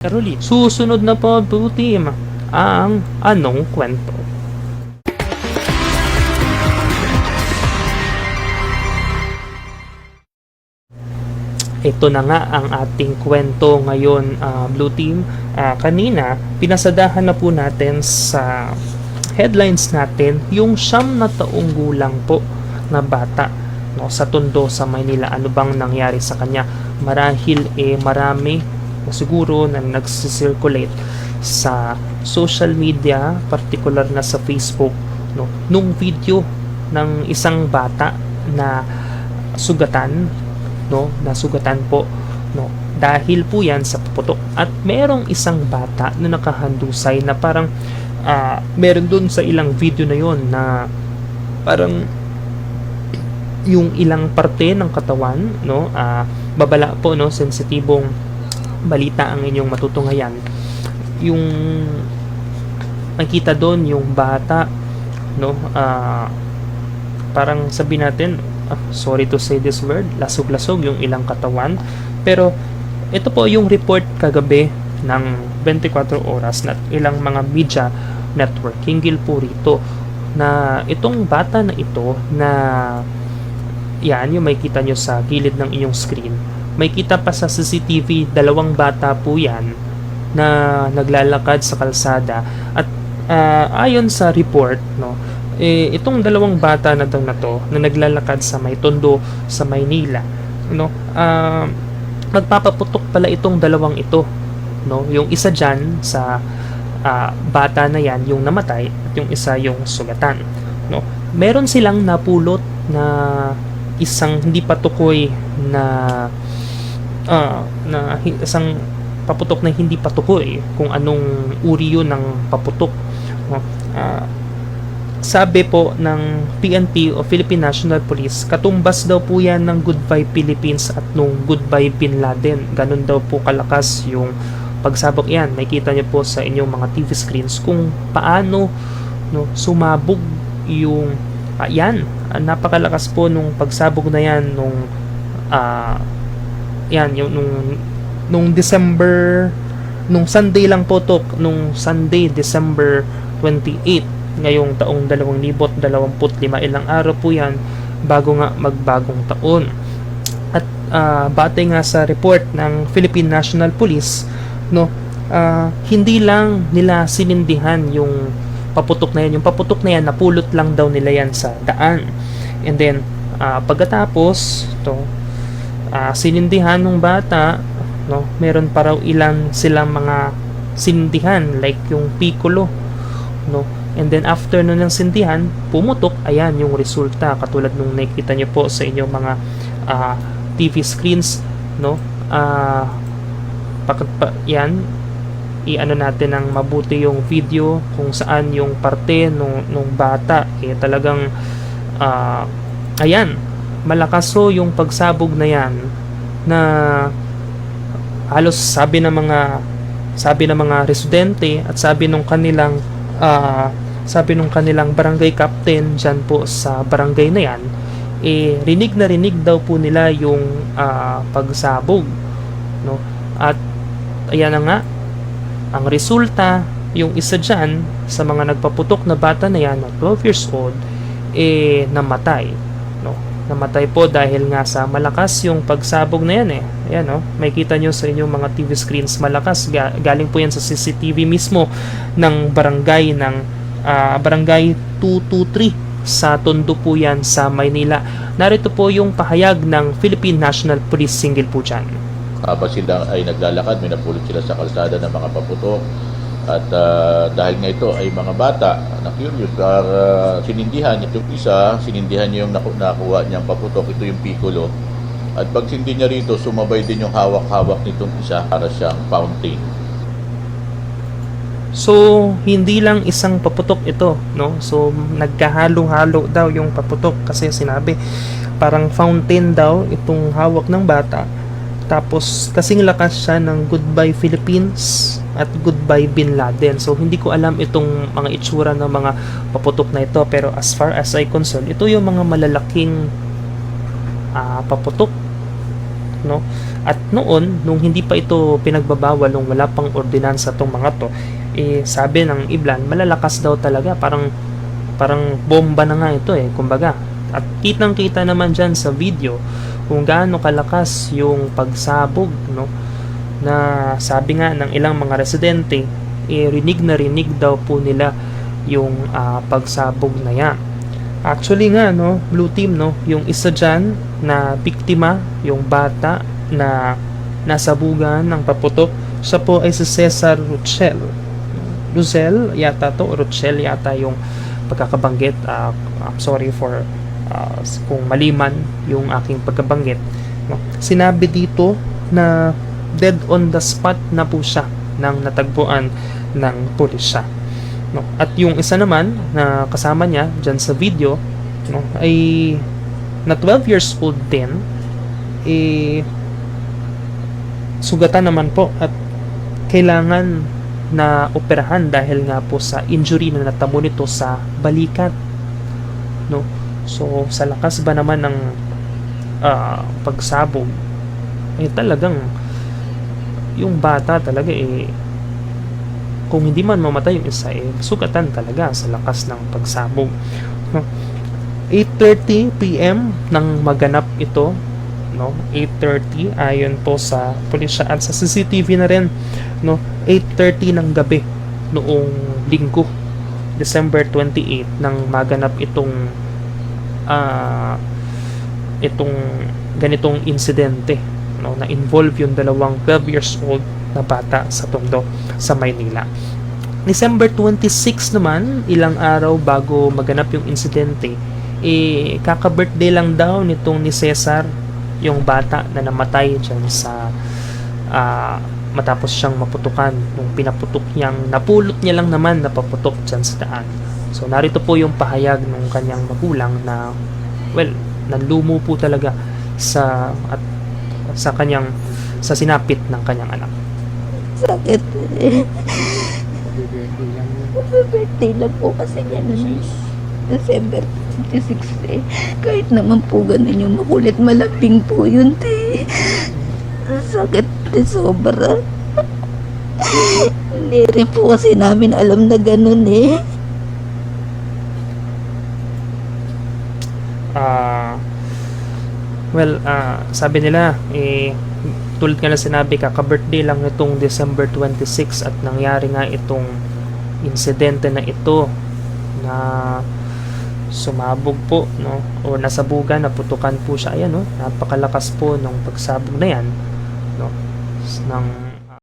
Caroline. Susunod na po, Blue Team, ang Anong Kwento. Ito na nga ang ating kwento ngayon, Blue Team. Kanina, pinasadahan na po natin sa headlines natin yung 9 na taong gulang po na bata, no, sa Tondo sa Maynila. Ano bang nangyari sa kanya? Marahil marami na siguro na nagsisirculate sa social media, particular na sa Facebook, no, nung video ng isang bata na sugatan, no, nasugatan po, no, dahil po yan sa paputok. At merong isang bata na nakahandusay na parang meron dun sa ilang video na yon na parang yung ilang parte ng katawan, no, babala po, no, sensitibong balita ang inyong matutunghayan. Yung nakita doon yung bata, no, parang sabi natin, sorry to say this word, lasog-lasog yung ilang katawan. Pero ito po yung report kagabi ng 24 oras na ilang mga media network hinggil po rito na itong bata na ito na yan, yung may kita nyo sa gilid ng inyong screen. May kita pa sa CCTV, 2 bata po yan na naglalakad sa kalsada. At ayon sa report, no, itong 2 bata na to na naglalakad sa may Tondo sa Maynila, no, magpapaputok pala itong 2 ito, no. Yung isa dyan sa bata na yan yung namatay at yung isa yung sugatan, no. Meron silang napulot na isang hindi patukoy na isang paputok na hindi patukoy kung anong uri yun ng paputok, no? Sabi po ng PNP o Philippine National Police, katumbas daw po yan ng Goodbye Philippines at nung Goodbye Bin Laden. Ganun daw po kalakas yung pagsabog. Yan, makikita niyo po sa inyong mga TV screens kung paano, no, sumabog yung yan, napakalakas po nung pagsabog na yan nung yan, yung nung December, nung Sunday lang po to, nung Sunday, December 28 ngayong taong 2025. Ilang araw po yan bago nga magbagong taon. At batay nga sa report ng Philippine National Police, no, hindi lang nila sinindihan yung paputok na yan. Yung paputok na yan, napulot lang daw nila yan sa daan. And then, pagkatapos, sinindihan ng bata, no, meron pa raw ilan silang mga sinindihan, like yung piccolo, no. And then, after nun ng sindihan, pumutok, ayan yung resulta. Katulad nung nakikita nyo po sa inyong mga TV screens, no. Yan, i-ano natin ng mabuti yung video kung saan yung parte nung bata talagang ayan, malakas so yung pagsabog na yan na halos sabi ng mga residente at sabi nung kanilang barangay captain dyan po sa barangay na yan, rinig na rinig daw po nila yung pagsabog, no. At ayan na nga ang resulta, yung isa dyan sa mga nagpaputok na bata na yan, 12 years old, namatay, no. Namatay po dahil nga sa malakas yung pagsabog na yan Ayan, no. May kita nyo sa inyong mga TV screens, malakas. Galing po yan sa CCTV mismo ng barangay barangay 223 sa Tondo po yan sa Maynila. Narito po yung pahayag ng Philippine National Police single po dyan. Habang sila ay naglalakad, may napulot sila sa kalsada ng mga paputok. At dahil nga ito ay mga bata na curious, sinindihan itong isa, sinindihan niya yung nakuha niyang paputok, ito yung piccolo. At pag sindi niya rito, sumabay din yung hawak-hawak nitong isa para siyang fountain. So, hindi lang isang paputok ito, no? So, nagkahalo-halo daw yung paputok kasi sinabi parang fountain daw itong hawak ng bata. Tapos, kasing lakas siya ng Goodbye Philippines at Goodbye Bin Laden. So, hindi ko alam itong mga itsura ng mga paputok na ito. Pero as far as I concerned, ito yung mga malalaking paputok no? At noon, nung hindi pa ito pinagbabawal, nung wala pang ordinansa tong mga to, sabi ng Iblan, malalakas daw talaga, parang bomba na nga ito kumbaga. At kitang-kita naman dyan sa video kung gaano kalakas yung pagsabog, no? Na sabi nga ng ilang mga residente, rinig na rinig daw po nila yung pagsabog na yan. Actually nga, no, Blue Team, no, yung isa dyan na biktima, yung bata na nasabugan ng paputok, siya po ay si Cesar Ruchel. Ruzel yata to, Ruchel yata yung pagkakabanggit. I'm sorry for kung maliman yung aking pagkabanggit. No? Sinabi dito na dead on the spot na po siya nang natagpuan ng pulisya. No? At yung isa naman na kasama niya dyan sa video, no, ay na 12 years old din, sugatan naman po at kailangan na operahan dahil nga po sa injury na natamo nito sa balikat, no? So sa lakas ba naman ng pagsabog, talagang yung bata talaga kung hindi man mamatay yung isa, sugatan talaga sa lakas ng pagsabog. No? 8:30 PM nang maganap ito, no? 8:30 ayon po sa pulisya at sa CCTV na rin, no? 8:30 ng gabi noong Linggo, December 28 nang maganap itong ganitong insidente, no? Na involve yung dalawang 12 years old na bata sa Tondo sa Maynila. December 26 naman, ilang araw bago maganap yung insidente, kaka-birthday lang daw nitong ni Cesar, yung bata na namatay dyan sa matapos siyang maputukan, nung pinaputok niyang, napulot niya lang naman na paputok dyan sa daan. So narito po yung pahayag ng kanyang magulang na, well, nanlumo po talaga sa sinapit ng kanyang anak. Sakit eh. Birthday lang po kasi niya nun. December 26 eh. Kahit naman po ganun yung makulit, malaping po yun eh. Sakit eh, sobra. Hindi rin po kasi namin alam na ganun eh. Sabi nila, tulad nga na sinabi, kaka-birthday lang itong December 26 at nangyari nga itong insidente na ito na sumabog po, no, o nasabugan, naputukan po siya. Ayan, no, napakalakas po ng pagsabog na yan, no, ng